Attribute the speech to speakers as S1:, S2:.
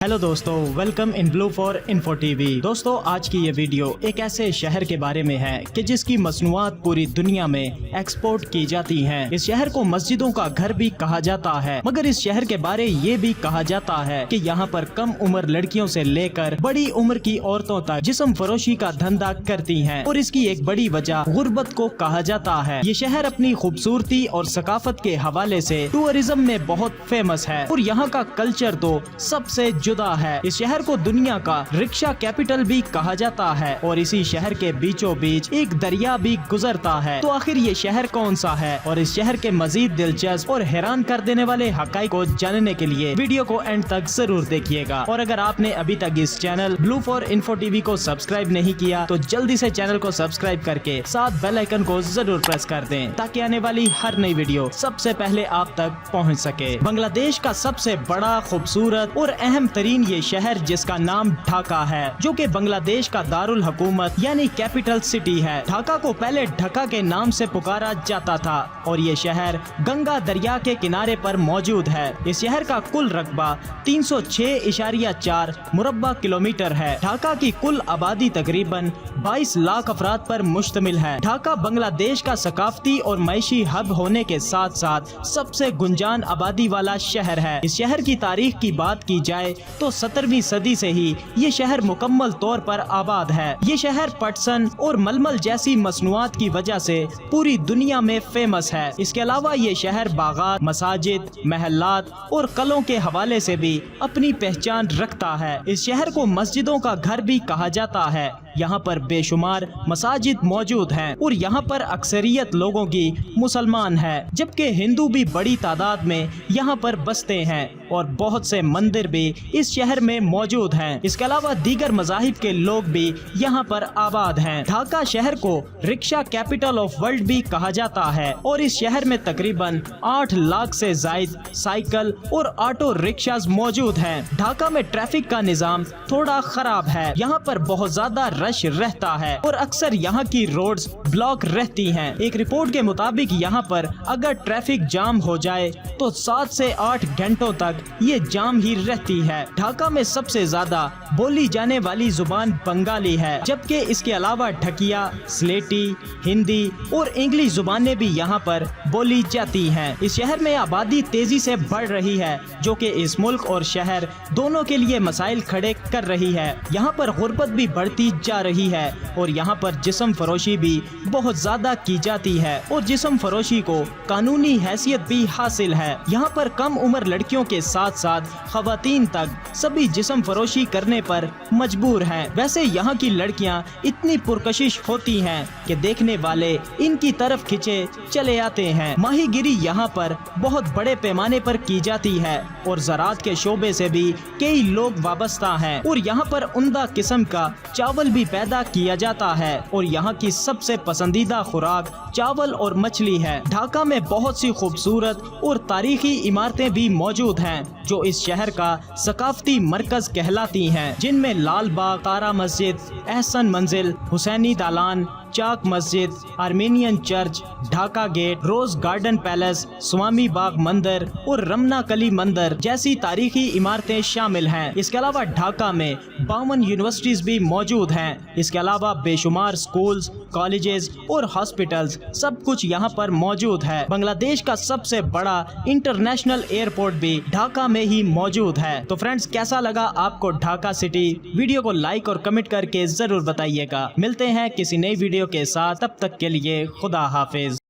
S1: Hello दोस्तों, welcome in blue for info TV. दोस्तों, आज की ये वीडियो एक ऐसे शहर के बारे में है कि जिसकी मसनूआत पूरी दुनिया में एक्सपोर्ट की जाती हैं। इस शहर को मस्जिदों का घर भी कहा जाता है, मगर इस शहर के बारे ये भी कहा जाता है कि यहाँ पर कम उम्र लड़कियों से लेकर बड़ी उम्र की औरतों तक जिस्म फरोशी का धंधा करती हैं और इसकी एक बड़ी वजह गुर्बत को कहा जाता है। ये शहर अपनी खूबसूरती और सकाफत के हवाले से टूरिज्म में बहुत फेमस है और यहाँ का कल्चर तो सबसे जुदा है। इस शहर को दुनिया का रिक्शा कैपिटल भी कहा जाता है और इसी शहर के बीचों बीच एक दरिया भी गुजरता है। तो आखिर ये शहर कौन सा है और इस शहर के मजीद दिलचस्प और हैरान कर देने वाले हकाइक को जानने के लिए वीडियो को एंड तक जरूर देखिएगा। और अगर आपने अभी तक इस channel blue for info TV को सब्सक्राइब नहीं किया तो जल्दी से चैनल को सब्सक्राइब करके साथ बेल आइकन को जरूर प्रेस कर दें ताकि आने वाली हर नई वीडियो सबसे पहले आप तक पहुँच सके। बांग्लादेश का सबसे बड़ा, खूबसूरत और अहम तरीन ये शहर जिसका नाम ढाका है, जो कि बांग्लादेश का दारुल हुकूमत यानी कैपिटल सिटी है। ढाका को पहले ढक्का के नाम से पुकारा जाता था और ये शहर गंगा दरिया के किनारे पर मौजूद है। इस शहर का कुल रकबा 306.4 मुरब्बा किलोमीटर है। ढाका की कुल आबादी तकरीबन 22 लाख अफराद पर मुश्तमिल है। ढाका बांग्लादेश का सकाफती और मैशी हब होने के साथ साथ सबसे गुंजान आबादी वाला शहर है। इस शहर की तारीख की बात की जाए तो 17वीं सदी से ही ये शहर मुकम्मल तौर पर आबाद है। ये शहर पटसन और मलमल जैसी मसनूआत की वजह से पूरी दुनिया में फेमस है। इसके अलावा ये शहर बागात, मसाजिद, महल्लात और कलों के हवाले से भी अपनी पहचान रखता है। इस शहर को मस्जिदों का घर भी कहा जाता है। यहाँ पर बेशुमार मसाजिद मौजूद हैं और यहाँ पर अक्सरियत लोगों की मुसलमान है, जबकि हिंदू भी बड़ी तादाद में यहाँ पर बसते हैं और बहुत से मंदिर भी इस शहर में मौजूद हैं। इसके अलावा दीगर मज़ाहिब के लोग भी यहाँ पर आबाद हैं। ढाका शहर को रिक्शा कैपिटल ऑफ वर्ल्ड भी कहा जाता है और इस शहर में तकरीबन 8 लाख से जायद साइकिल और ऑटो रिक्शाज मौजूद हैं। ढाका में ट्रैफिक का निज़ाम थोड़ा खराब है। यहाँ पर बहुत ज्यादा रश रहता है और अक्सर यहाँ की रोड्स ब्लॉक रहती हैं। एक रिपोर्ट के मुताबिक यहाँ पर अगर ट्रैफिक जाम हो जाए तो 7 से 8 घंटों तक ये जाम ही रहती है। ढाका में सबसे ज्यादा बोली जाने वाली जुबान बंगाली है, जबकि इसके अलावा ढकिया, स्लेटी, हिंदी और इंग्लिश जुबानें भी यहाँ पर बोली जाती हैं। इस शहर में आबादी तेजी से बढ़ रही है, जो कि इस मुल्क और शहर दोनों के लिए मसाइल खड़े कर रही है। यहाँ पर गुर्बत भी बढ़ती जा रही है और यहाँ पर जिस्म फरोशी भी बहुत ज्यादा की जाती है और जिस्म फरोशी को कानूनी हैसियत भी हासिल है। यहाँ पर कम उम्र लड़कियों के साथ साथ खवातीन तक सभी जिस्म फरोशी करने पर मजबूर हैं। वैसे यहाँ की लड़कियाँ इतनी पुरकशिश होती हैं कि देखने वाले इनकी तरफ खिंचे चले आते हैं। माहीगिरी यहाँ पर बहुत बड़े पैमाने पर की जाती है और ज़राअत के शोबे से भी कई लोग वाबस्ता हैं और यहाँ पर उम्दा किस्म का चावल भी पैदा किया जाता है और यहाँ की सबसे पसंदीदा खुराक चावल और मछली है। ढाका में बहुत सी खूबसूरत और तारीखी इमारतें भी मौजूद हैं जो इस शहर का सकाफती मरकज कहलाती हैं, जिनमें लाल बाग, तारा मस्जिद, एहसन मंजिल, Husaini Dalan, Chawk Masjid, Armenian Church, Dhaka Gate, Rose Garden Palace, Swami Bagh Mandir और रमना कली मंदिर जैसी तारीखी इमारतें शामिल हैं। इसके अलावा ढाका में 52 यूनिवर्सिटीज भी मौजूद हैं। इसके अलावा बेशुमार स्कूल्स, कॉलेजेस और हॉस्पिटल्स सब कुछ यहाँ पर मौजूद है। बांग्लादेश का सबसे बड़ा इंटरनेशनल एयरपोर्ट भी ढाका में ही मौजूद है। तो फ्रेंड्स, कैसा लगा आपको ढाका सिटी? वीडियो को लाइक और कमेंट करके जरूर बताइएगा। मिलते हैं किसी नई वीडियो के साथ, तब तक के लिए खुदा हाफिज।